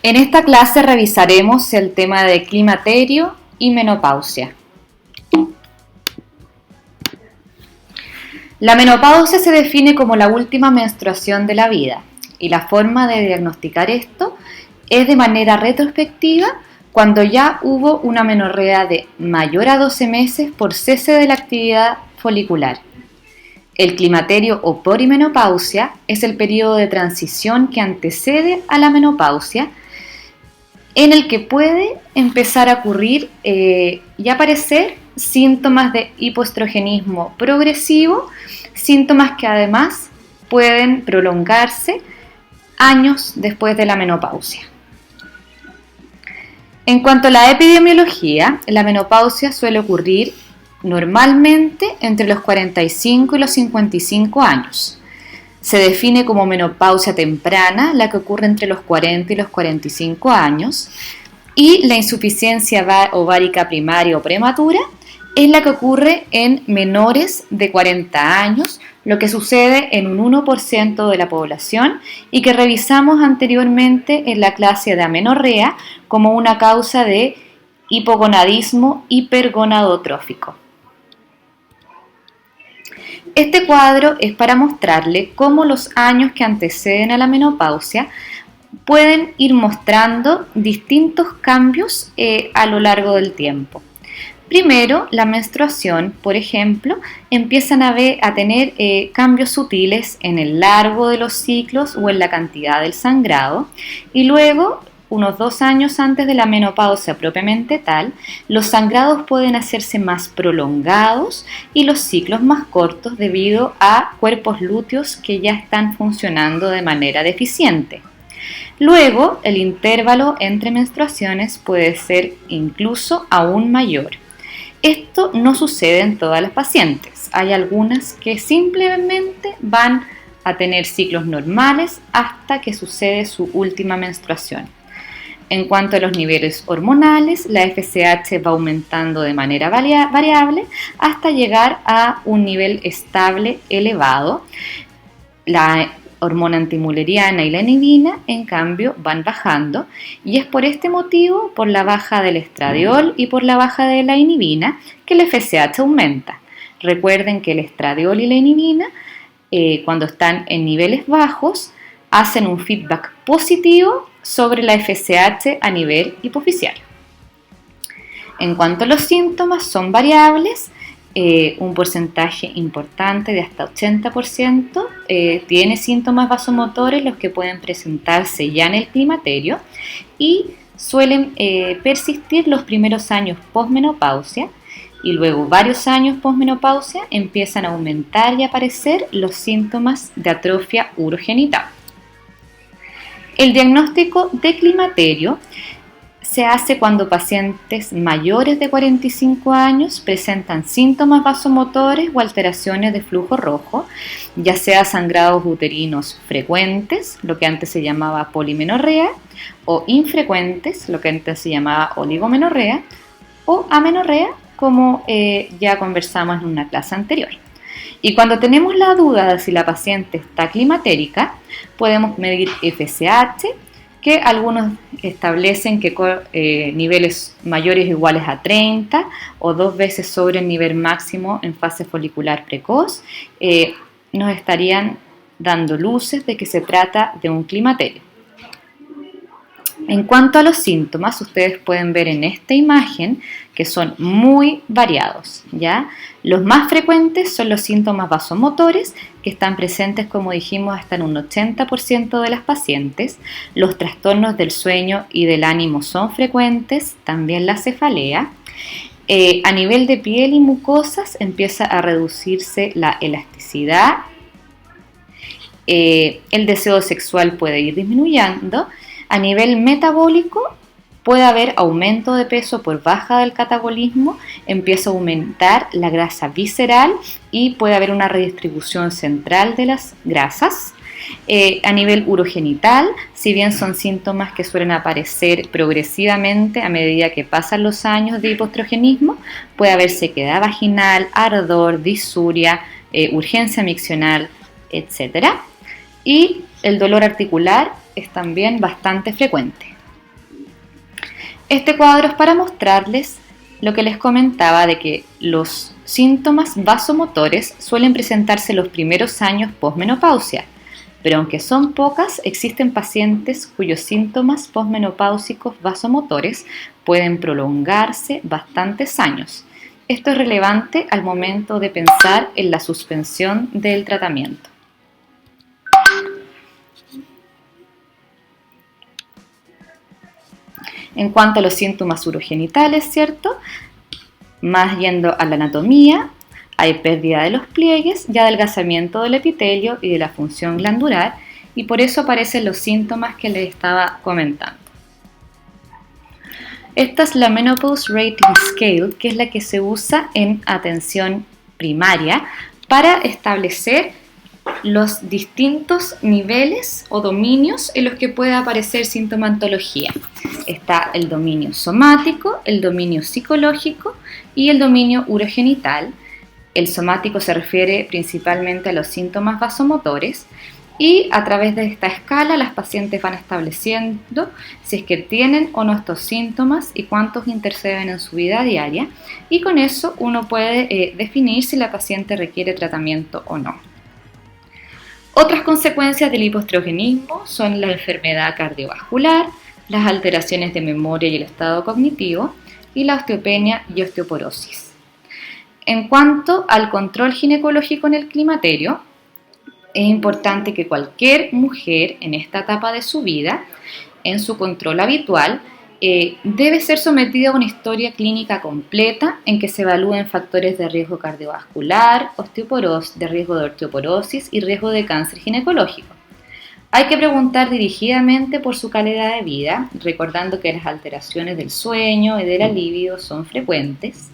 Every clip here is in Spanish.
En esta clase revisaremos el tema de climaterio y menopausia. La menopausia se define como la última menstruación de la vida y la forma de diagnosticar esto es de manera retrospectiva cuando ya hubo una menorrea de mayor a 12 meses por cese de la actividad folicular. El climaterio o perimenopausia es el periodo de transición que antecede a la menopausia en el que puede empezar a ocurrir y aparecer síntomas de hipoestrogenismo progresivo, síntomas que además pueden prolongarse años después de la menopausia. En cuanto a la epidemiología, la menopausia suele ocurrir normalmente entre los 45 y los 55 años. Se define como menopausia temprana, la que ocurre entre los 40 y los 45 años, y la insuficiencia ovárica primaria o prematura es la que ocurre en menores de 40 años, lo que sucede en un 1% de la población y que revisamos anteriormente en la clase de amenorrea como una causa de hipogonadismo hipergonadotrófico. Este cuadro es para mostrarle cómo los años que anteceden a la menopausia pueden ir mostrando distintos cambios a lo largo del tiempo. Primero, la menstruación, por ejemplo, empiezan a tener cambios sutiles en el largo de los ciclos o en la cantidad del sangrado y luego, unos 2 años antes de la menopausia propiamente tal, los sangrados pueden hacerse más prolongados y los ciclos más cortos debido a cuerpos lúteos que ya están funcionando de manera deficiente. Luego, el intervalo entre menstruaciones puede ser incluso aún mayor. Esto no sucede en todas las pacientes. Hay algunas que simplemente van a tener ciclos normales hasta que sucede su última menstruación. En cuanto a los niveles hormonales, la FSH va aumentando de manera variable hasta llegar a un nivel estable elevado. La hormona antimülleriana y la inhibina, en cambio, van bajando y es por este motivo, por la baja del estradiol y por la baja de la inhibina, que el FSH aumenta. Recuerden que el estradiol y la inhibina, cuando están en niveles bajos, hacen un feedback positivo sobre la FSH a nivel hipoficial. En cuanto a los síntomas, son variables. Un porcentaje importante de hasta 80% tiene síntomas vasomotores, los que pueden presentarse ya en el climaterio y suelen persistir los primeros años posmenopausia y luego varios años posmenopausia empiezan a aumentar y aparecer los síntomas de atrofia urogenital. El diagnóstico de climaterio se hace cuando pacientes mayores de 45 años presentan síntomas vasomotores o alteraciones de flujo rojo, ya sea sangrados uterinos frecuentes, lo que antes se llamaba polimenorrea, o infrecuentes, lo que antes se llamaba oligomenorrea, o amenorrea, como ya conversamos en una clase anterior. Y cuando tenemos la duda de si la paciente está climatérica, podemos medir FSH, que algunos establecen que niveles mayores o iguales a 30 o 2 veces sobre el nivel máximo en fase folicular precoz, nos estarían dando luces de que se trata de un climaterio. En cuanto a los síntomas, ustedes pueden ver en esta imagen que son muy variados, ¿ya? Los más frecuentes son los síntomas vasomotores, que están presentes, como dijimos, hasta en un 80% de las pacientes. Los trastornos del sueño y del ánimo son frecuentes, también la cefalea. A nivel de piel y mucosas empieza a reducirse la elasticidad. El deseo sexual puede ir disminuyendo. A nivel metabólico puede haber aumento de peso por baja del catabolismo, empieza a aumentar la grasa visceral y puede haber una redistribución central de las grasas. A nivel urogenital, si bien son síntomas que suelen aparecer progresivamente a medida que pasan los años de hipoestrogenismo, puede haber sequedad vaginal, ardor, disuria, urgencia miccional, etc. Y el dolor articular es también bastante frecuente. Este cuadro es para mostrarles lo que les comentaba de que los síntomas vasomotores suelen presentarse los primeros años posmenopausia, pero aunque son pocas, existen pacientes cuyos síntomas posmenopáusicos vasomotores pueden prolongarse bastantes años. Esto es relevante al momento de pensar en la suspensión del tratamiento. En cuanto a los síntomas urogenitales, ¿cierto? Más yendo a la anatomía, hay pérdida de los pliegues y adelgazamiento del epitelio y de la función glandular, y por eso aparecen los síntomas que les estaba comentando. Esta es la Menopause Rating Scale, que es la que se usa en atención primaria para establecer los distintos niveles o dominios en los que puede aparecer sintomatología. Está el dominio somático, el dominio psicológico y el dominio urogenital. El somático se refiere principalmente a los síntomas vasomotores y a través de esta escala las pacientes van estableciendo si es que tienen o no estos síntomas y cuántos interceden en su vida diaria, y con eso uno puede definir si la paciente requiere tratamiento o no. Otras consecuencias del hipoestrogenismo son la enfermedad cardiovascular, las alteraciones de memoria y el estado cognitivo, y la osteopenia y osteoporosis. En cuanto al control ginecológico en el climaterio, es importante que cualquier mujer en esta etapa de su vida, en su control habitual, debe ser sometida a una historia clínica completa en que se evalúen factores de riesgo cardiovascular, de riesgo de osteoporosis y riesgo de cáncer ginecológico. Hay que preguntar dirigidamente por su calidad de vida, recordando que las alteraciones del sueño y de la libido son frecuentes.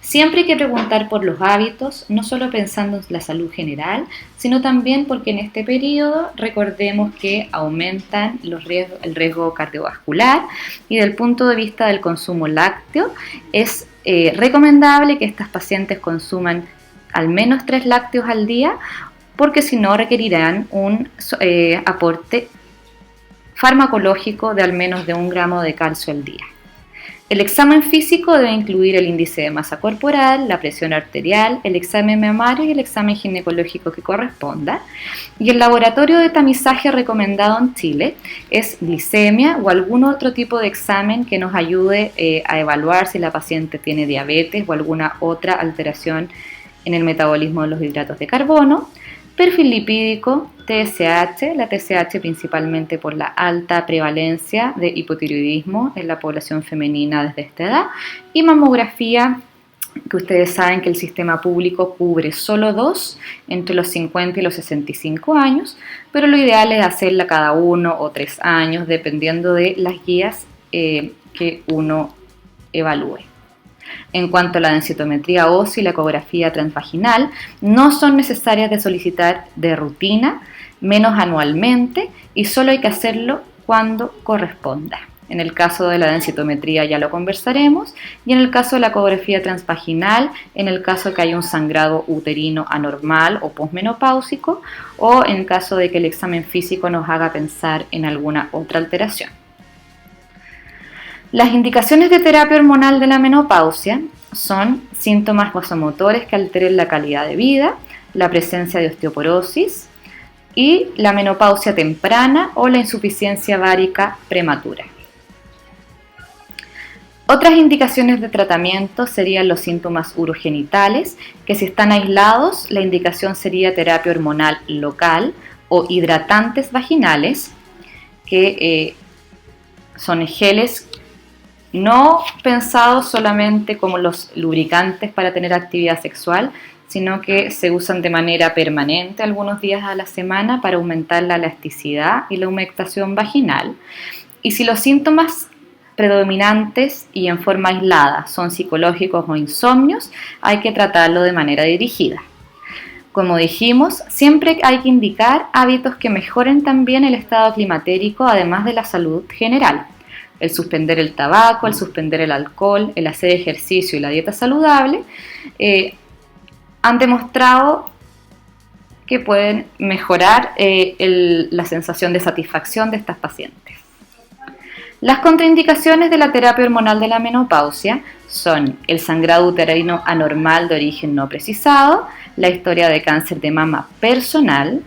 Siempre hay que preguntar por los hábitos, no solo pensando en la salud general, sino también porque en este periodo recordemos que aumentan el riesgo cardiovascular, y desde el punto de vista del consumo lácteo es recomendable que estas pacientes consuman al menos 3 lácteos al día, porque si no requerirán un aporte farmacológico de al menos de 1 gramo de calcio al día. El examen físico debe incluir el índice de masa corporal, la presión arterial, el examen mamario y el examen ginecológico que corresponda. Y el laboratorio de tamizaje recomendado en Chile es glicemia o algún otro tipo de examen que nos ayude a evaluar si la paciente tiene diabetes o alguna otra alteración en el metabolismo de los hidratos de carbono. Perfil lipídico, TSH, la TSH principalmente por la alta prevalencia de hipotiroidismo en la población femenina desde esta edad, y mamografía, que ustedes saben que el sistema público cubre solo 2 entre los 50 y los 65 años, pero lo ideal es hacerla cada 1 o 3 años dependiendo de las guías que uno evalúe. En cuanto a la densitometría ósea y la ecografía transvaginal, no son necesarias de solicitar de rutina, menos anualmente, y solo hay que hacerlo cuando corresponda. En el caso de la densitometría ya lo conversaremos, y en el caso de la ecografía transvaginal, en el caso que haya un sangrado uterino anormal o posmenopáusico, o en caso de que el examen físico nos haga pensar en alguna otra alteración. Las indicaciones de terapia hormonal de la menopausia son síntomas vasomotores que alteren la calidad de vida, la presencia de osteoporosis y la menopausia temprana o la insuficiencia várica prematura. Otras indicaciones de tratamiento serían los síntomas urogenitales, que si están aislados, la indicación sería terapia hormonal local o hidratantes vaginales, que son geles no pensados solamente como los lubricantes para tener actividad sexual, sino que se usan de manera permanente algunos días a la semana para aumentar la elasticidad y la humectación vaginal. Y si los síntomas predominantes y en forma aislada son psicológicos o insomnios, hay que tratarlo de manera dirigida. Como dijimos, siempre hay que indicar hábitos que mejoren también el estado climatérico, además de la salud general. El suspender el tabaco, el suspender el alcohol, el hacer ejercicio y la dieta saludable han demostrado que pueden mejorar la sensación de satisfacción de estas pacientes. Las contraindicaciones de la terapia hormonal de la menopausia son el sangrado uterino anormal de origen no precisado, la historia de cáncer de mama personal,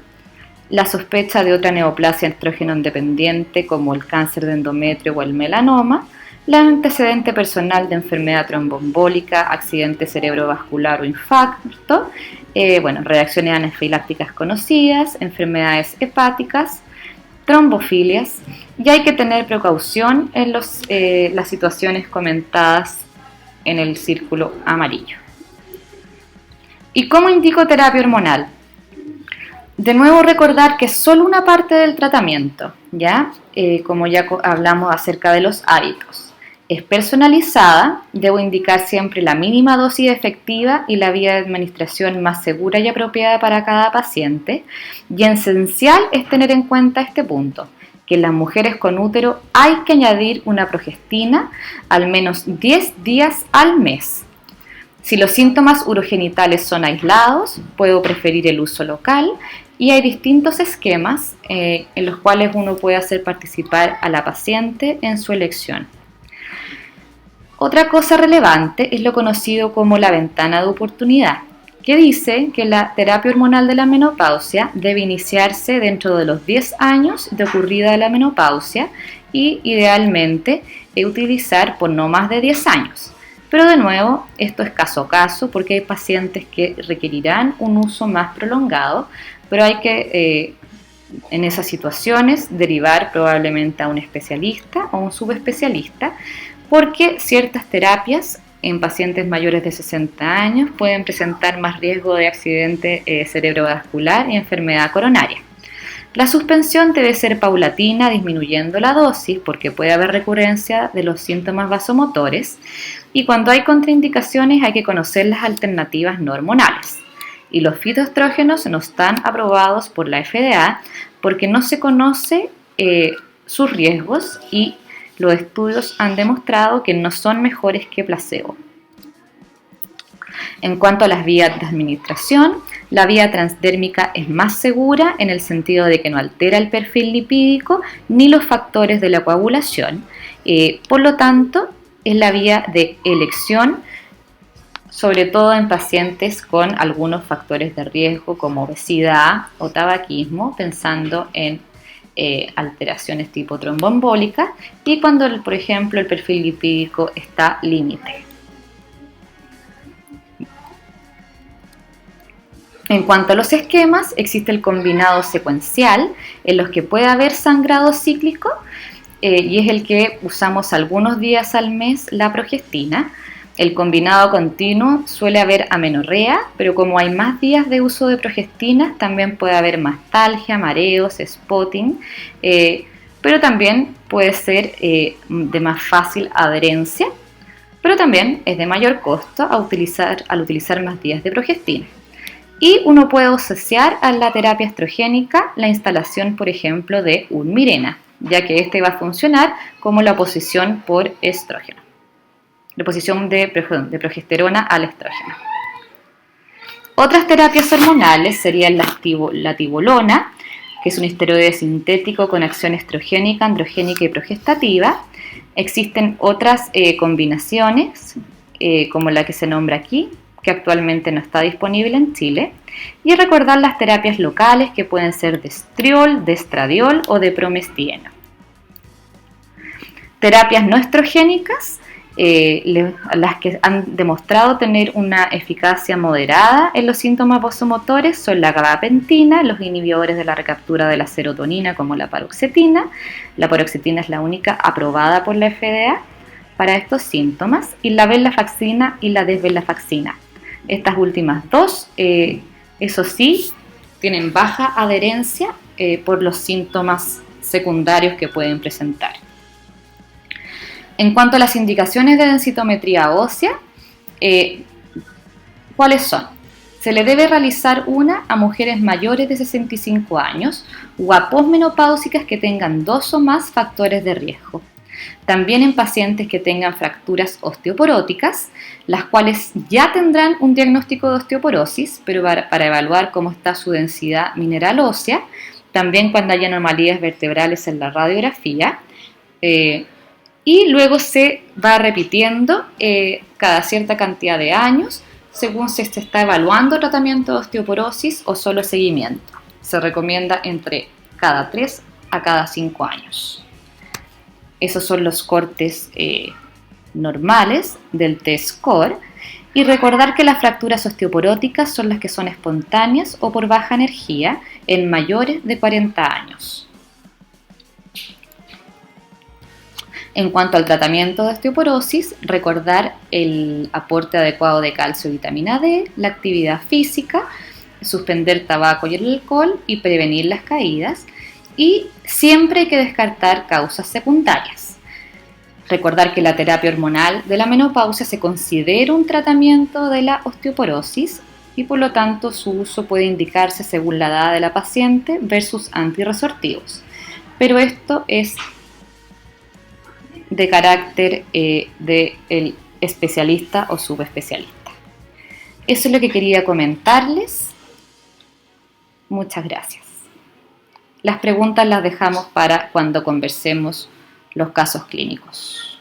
la sospecha de otra neoplasia estrógeno dependiente como el cáncer de endometrio o el melanoma, el antecedente personal de enfermedad tromboembólica, accidente cerebrovascular o infarto, reacciones anafilácticas conocidas, enfermedades hepáticas, trombofilias, y hay que tener precaución en las situaciones comentadas en el círculo amarillo. ¿Y cómo indico terapia hormonal? De nuevo recordar que es solo una parte del tratamiento, ¿ya? Como ya hablamos acerca de los hábitos. Es personalizada, debo indicar siempre la mínima dosis efectiva y la vía de administración más segura y apropiada para cada paciente. Y esencial es tener en cuenta este punto, que en las mujeres con útero hay que añadir una progestina al menos 10 días al mes. Si los síntomas urogenitales son aislados, puedo preferir el uso local y hay distintos esquemas en los cuales uno puede hacer participar a la paciente en su elección. Otra cosa relevante es lo conocido como la ventana de oportunidad, que dice que la terapia hormonal de la menopausia debe iniciarse dentro de los 10 años de ocurrida la menopausia y idealmente utilizar por no más de 10 años. Pero de nuevo, esto es caso a caso porque hay pacientes que requerirán un uso más prolongado, pero hay que en esas situaciones derivar probablemente a un especialista o un subespecialista, porque ciertas terapias en pacientes mayores de 60 años pueden presentar más riesgo de accidente cerebrovascular y enfermedad coronaria. La suspensión debe ser paulatina, disminuyendo la dosis, porque puede haber recurrencia de los síntomas vasomotores, y cuando hay contraindicaciones hay que conocer las alternativas no hormonales. Y los fitoestrógenos no están aprobados por la FDA porque no se conoce sus riesgos y los estudios han demostrado que no son mejores que placebo. En cuanto a las vías de administración, la vía transdérmica es más segura en el sentido de que no altera el perfil lipídico ni los factores de la coagulación. Por lo tanto, es la vía de elección, sobre todo en pacientes con algunos factores de riesgo como obesidad o tabaquismo, pensando en alteraciones tipo tromboembólica y cuando, por ejemplo, el perfil lipídico está límite. En cuanto a los esquemas, existe el combinado secuencial en los que puede haber sangrado cíclico y es el que usamos algunos días al mes la progestina. El combinado continuo suele haber amenorrea, pero como hay más días de uso de progestinas, también puede haber mastalgia, mareos, spotting, pero también puede ser de más fácil adherencia, pero también es de mayor costo al utilizar más días de progestina. Y uno puede asociar a la terapia estrogénica la instalación, por ejemplo, de un Mirena, ya que este va a funcionar como la oposición por estrógeno. La oposición de progesterona al estrógeno. Otras terapias hormonales serían la tibolona, que es un esteroide sintético con acción estrogénica, androgénica y progestativa. Existen otras combinaciones, como la que se nombra aquí, que actualmente no está disponible en Chile. Y recordar las terapias locales que pueden ser de estriol, de estradiol o de promestieno. Terapias no estrogénicas, las que han demostrado tener una eficacia moderada en los síntomas vasomotores son la gabapentina, los inhibidores de la recaptura de la serotonina como la paroxetina. La paroxetina es la única aprobada por la FDA para estos síntomas, y la venlafaxina y la desvenlafaxina. Estas últimas dos, eso sí, tienen baja adherencia por los síntomas secundarios que pueden presentar. En cuanto a las indicaciones de densitometría ósea, ¿cuáles son? Se le debe realizar una a mujeres mayores de 65 años o a posmenopáusicas que tengan 2 o más factores de riesgo. También en pacientes que tengan fracturas osteoporóticas, las cuales ya tendrán un diagnóstico de osteoporosis, pero para evaluar cómo está su densidad mineral ósea, también cuando haya anomalías vertebrales en la radiografía, y luego se va repitiendo cada cierta cantidad de años según si se está evaluando tratamiento de osteoporosis o solo seguimiento. Se recomienda entre cada 3 a cada 5 años. Esos son los cortes normales del T-score. Y recordar que las fracturas osteoporóticas son las que son espontáneas o por baja energía en mayores de 40 años. En cuanto al tratamiento de osteoporosis, recordar el aporte adecuado de calcio y vitamina D, la actividad física, suspender tabaco y el alcohol y prevenir las caídas. Y siempre hay que descartar causas secundarias. Recordar que la terapia hormonal de la menopausia se considera un tratamiento de la osteoporosis y por lo tanto su uso puede indicarse según la edad de la paciente versus antirresortivos. Pero esto es de carácter del especialista o subespecialista. Eso es lo que quería comentarles. Muchas gracias. Las preguntas las dejamos para cuando conversemos los casos clínicos.